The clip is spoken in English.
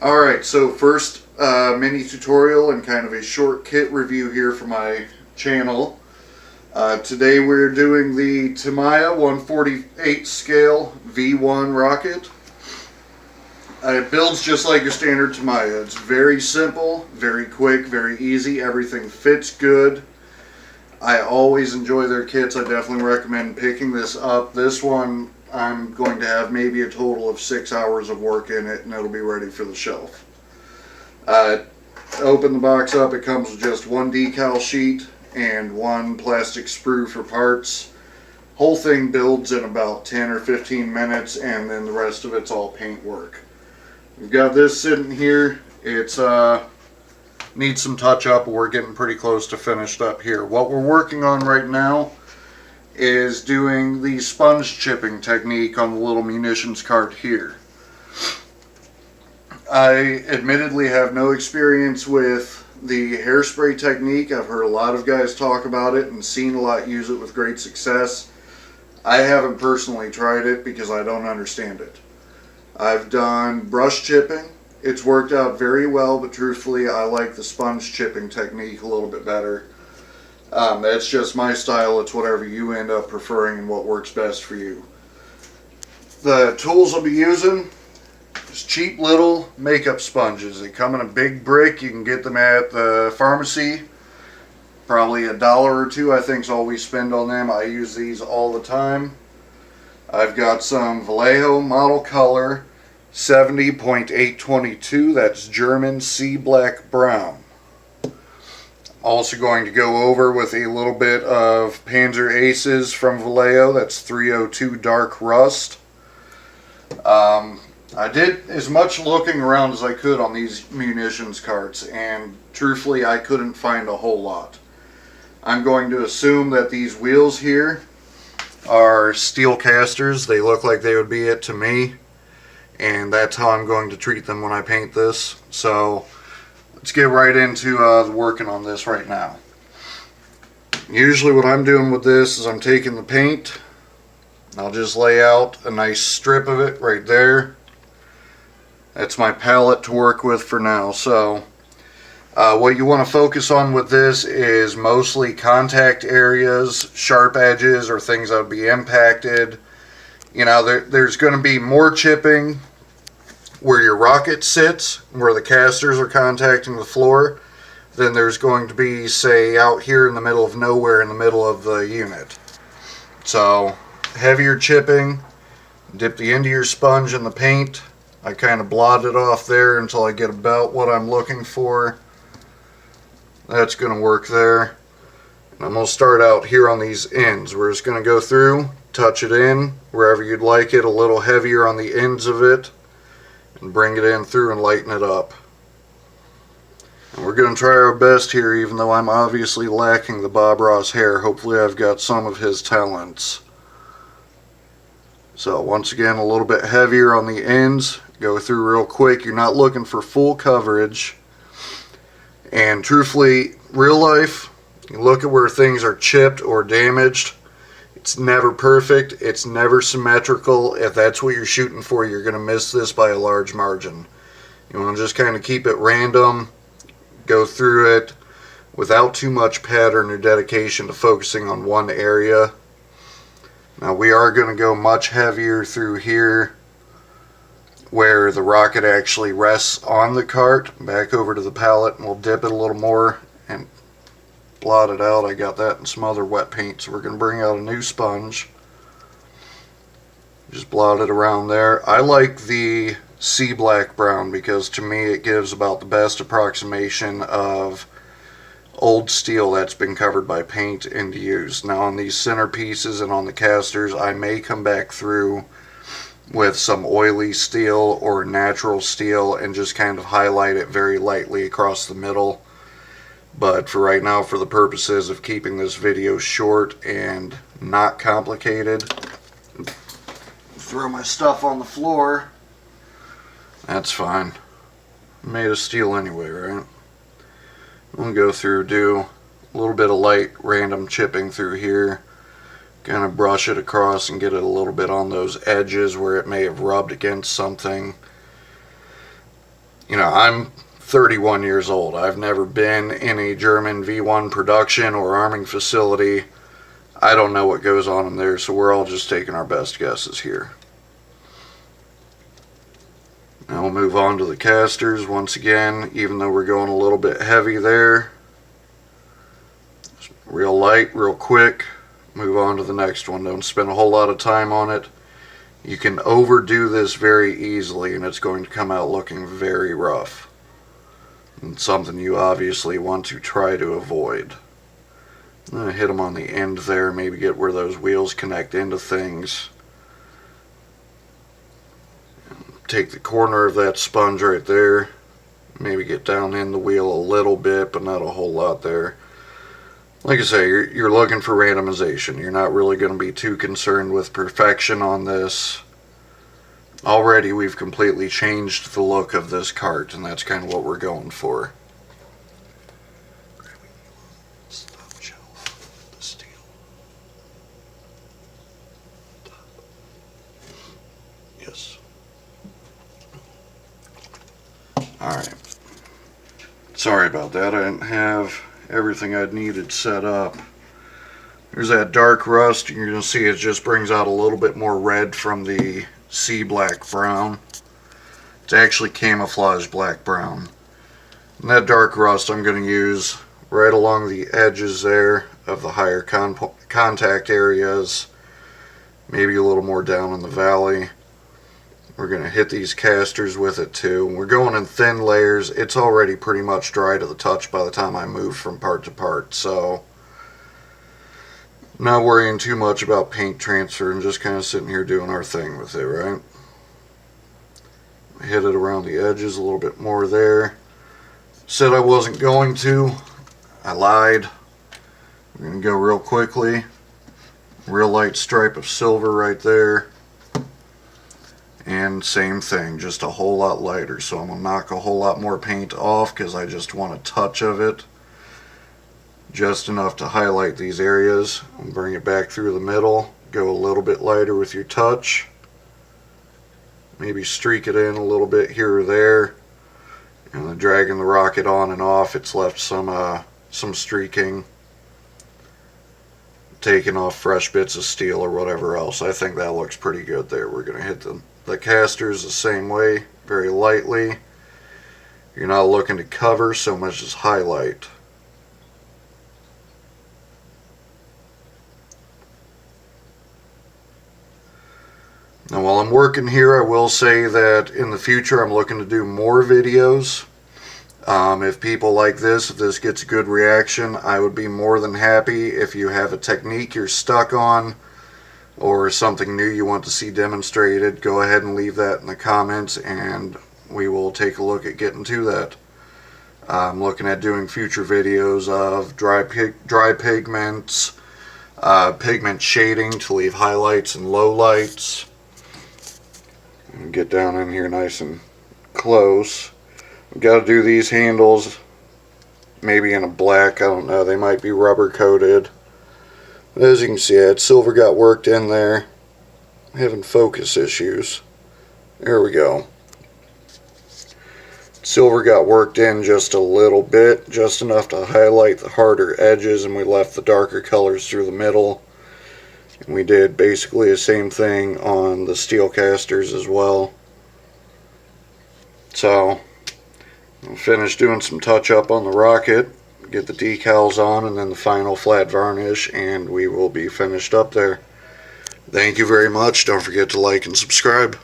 Alright, so first mini tutorial and kind of a short kit review here for my channel. Today we're doing the Tamiya 148 scale V1 rocket. It builds just like your standard Tamiya. It's very simple, very quick, very easy. Everything fits good. I always enjoy their kits. I definitely recommend picking this up. This one I'm going to have maybe a total of 6 hours of work in it, and it'll be ready for the shelf. Open the box up, it comes with just one decal sheet and one plastic sprue for parts. Whole thing builds in about 10 or 15 minutes, and then the rest of it's all paint work. We've got this sitting here. It's needs some touch up, but we're getting pretty close to finished up here. What we're working on right now is doing the sponge chipping technique on the little munitions cart here. I admittedly have no experience with the hairspray technique. I've heard a lot of guys talk about it and seen a lot use it with great success. I haven't personally tried it because I don't understand it. I've done brush chipping. It's worked out very well, but truthfully I like the sponge chipping technique a little bit better. That's just my style. It's whatever you end up preferring and what works best for you. The tools I'll be using is cheap little makeup sponges. They come in a big brick. You can get them at the pharmacy. Probably $1 or $2 I think is all we spend on them. I use these all the time. I've got some Vallejo Model Color 70.822. That's German Sea Black Brown. Also going to go over with a little bit of Panzer Aces from Vallejo. That's 302 Dark Rust. I did as much looking around as I could on these munitions carts, and truthfully I couldn't find a whole lot. I'm going to assume that these wheels here are steel casters. They look like they would be it to me, and that's how I'm going to treat them when I paint this. So let's get right into working on this right now. Usually what I'm doing with this is I'm taking the paint, I'll just lay out a nice strip of it right there. That's my palette to work with for now. So what you want to focus on with this is mostly contact areas, sharp edges, or things that would be impacted. You know, there's going to be more chipping where your rocket sits, where the casters are contacting the floor, then there's going to be, say, out here in the middle of nowhere in the middle of the unit. So, heavier chipping, dip the end of your sponge in the paint. I kind of blot it off there until I get about what I'm looking for. That's going to work there. And I'm going to start out here on these ends. We're just going to go through, touch it in wherever you'd like it, a little heavier on the ends of it, and bring it in through and lighten it up. And we're going to try our best here, even though I'm obviously lacking the Bob Ross hair. Hopefully I've got some of his talents. So once again, a little bit heavier on the ends. Go through real quick. You're not looking for full coverage. And truthfully, real life, you look at where things are chipped or damaged. It's never perfect. It's never symmetrical. If that's what you're shooting for, you're going to miss this by a large margin. You want to just kind of keep it random, go through it without too much pattern or dedication to focusing on one area. Now we are going to go much heavier through here where the rocket actually rests on the cart. Back over to the palette and we'll dip it a little more and blot it out. I got that and some other wet paint, so we're going to bring out a new sponge. Just blot it around there. I like the Sea Black Brown because to me it gives about the best approximation of old steel that's been covered by paint and used. Now on these center pieces and on the casters, I may come back through with some oily steel or natural steel and just kind of highlight it very lightly across the middle. But for right now, for the purposes of keeping this video short and not complicated, throw my stuff on the floor. That's fine. Made of steel anyway, right? We'll go through, do a little bit of light random chipping through here. Kind of brush it across and get it a little bit on those edges where it may have rubbed against something. You know, I'm 31 years old. I've never been in a German V1 production or arming facility. I don't know what goes on in there, so we're all just taking our best guesses here. Now we'll move on to the casters once again, even though we're going a little bit heavy there. Real light, real quick. Move on to the next one. Don't spend a whole lot of time on it. You can overdo this very easily and it's going to come out looking very rough. And something you obviously want to try to avoid. I'm going to hit them on the end there, maybe get where those wheels connect into things. Take the corner of that sponge right there, maybe get down in the wheel a little bit, but not a whole lot there. Like I say, you're looking for randomization. You're not really going to be too concerned with perfection on this. Already we've completely changed the look of this cart, and that's kind of what we're going for. Yes. Alright. Sorry about that. I didn't have everything I'd needed set up. There's that dark rust. You're going to see it just brings out a little bit more red from the sea black brown. It's actually camouflage black brown. And that dark rust I'm going to use right along the edges there of the higher contact areas. Maybe a little more down in the valley. We're going to hit these casters with it too. We're going in thin layers. It's already pretty much dry to the touch by the time I move from part to part. So, not worrying too much about paint transfer and just kind of sitting here doing our thing with it, right? Hit it around the edges a little bit more there. Said I wasn't going to. I lied. We're going to go real quickly. Real light stripe of silver right there. And same thing, just a whole lot lighter. So I'm going to knock a whole lot more paint off because I just want a touch of it. Just enough to highlight these areas. And bring it back through the middle. Go a little bit lighter with your touch. Maybe streak it in a little bit here or there. And then dragging the rocket on and off, it's left some streaking. Taking off fresh bits of steel or whatever else. I think that looks pretty good there. We're going to hit the casters the same way, very lightly. You're not looking to cover so much as highlight. Now while I'm working here, I will say that in the future I'm looking to do more videos. If people like this, if this gets a good reaction, I would be more than happy. If you have a technique you're stuck on or something new you want to see demonstrated, go ahead and leave that in the comments and we will take a look at getting to that. I'm looking at doing future videos of dry pigments, pigment shading to leave highlights and lowlights. Get down in here nice and close. We've got to do these handles maybe in a black, I don't know, they might be rubber coated. As you can see, that silver got worked in there. I'm having focus issues. There we go. Silver got worked in just a little bit, just enough to highlight the harder edges, and we left the darker colors through the middle. And we did basically the same thing on the steel casters as well. So, I'll finish doing some touch up on the rocket, get the decals on, and then the final flat varnish, and we will be finished up there. Thank you very much. Don't forget to like and subscribe.